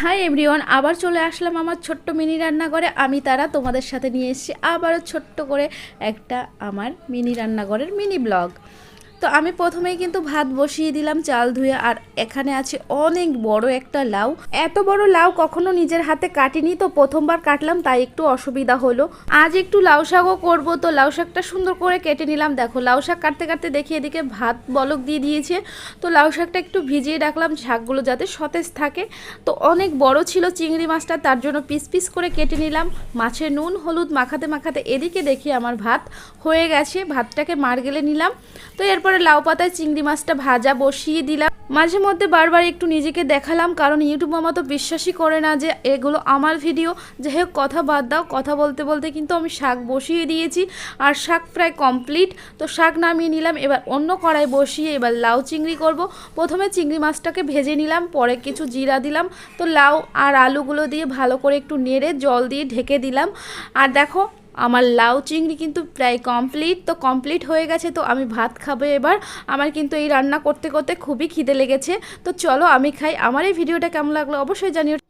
Hi everyone, আবার চলে আসলাম আমার ছোট্ট মিনি রান্নাঘরে। আমি তারা তোমাদের সাথে নিয়ে এসেছি আবারও ছোট্ট করে একটা আমার মিনি রান্নাঘরের মিনি ব্লগ। তো আমি প্রথমেই কিন্তু ভাত বসিয়ে দিলাম চাল ধুয়ে। আর এখানে আছে অনেক বড় একটা লাউ। এত বড় লাউ কখনো নিজের হাতে কাটিনি, তো প্রথমবার কাটলাম, তাই একটু অসুবিধা হলো। আজ একটু লাউ শাকও করবো, তো লাউ শাকটা সুন্দর করে কেটে নিলাম। দেখো, লাউ শাক কাটতে কাটতে দেখি এদিকে ভাত বলক দিয়ে দিয়েছে। তো লাউ শাকটা একটু ভিজিয়ে রাখলাম, শাকগুলো যাতে সতেজ থাকে। তো অনেক বড় ছিল চিংড়ি মাছটা, তার জন্য পিস পিস করে কেটে নিলাম। মাছে নুন হলুদ মাখাতে মাখাতে এদিকে দেখি আমার ভাত হয়ে গেছে। ভাতটাকে মাড়গেলে নিলাম। তো এরপরে লাউ পাতায় চিংড়ি মাছটা ভাজা বসিয়ে দিলাম। মাঝে মধ্যে বারবার একটু নিজেকে দেখালাম, কারণ ইউটিউব মামা তো বিশ্বাসই করে না যে এগুলো আমার ভিডিও। যাই হোক, কথা বাদ দাও। কথা বলতে বলতে কিন্তু আমি শাক বসিয়ে দিয়েছি, আর শাক প্রায় কমপ্লিট। তো শাক নামিয়ে নিলাম। এবার অন্য কড়াই বসিয়ে এবার লাউ চিংড়ি করব। প্রথমে চিংড়ি মাছটাকে ভেজে নিলাম, পরে কিছু জিরা দিলাম। তো লাউ আর আলুগুলো দিয়ে ভালো করে একটু নেড়ে জল দিয়ে ঢেকে দিলাম। আর দেখো, আমার লাউ চিংড়ি কিন্তু প্রায় কমপ্লিট। তো কমপ্লিট হয়ে গেছে, তো আমি ভাত খাবো এবার। আমার কিন্তু এই রান্না করতে করতে খুবই খিদে লেগেছে। তো চলো আমি খাই। আমার এই ভিডিওটা কেমন লাগলো অবশ্যই জানিও।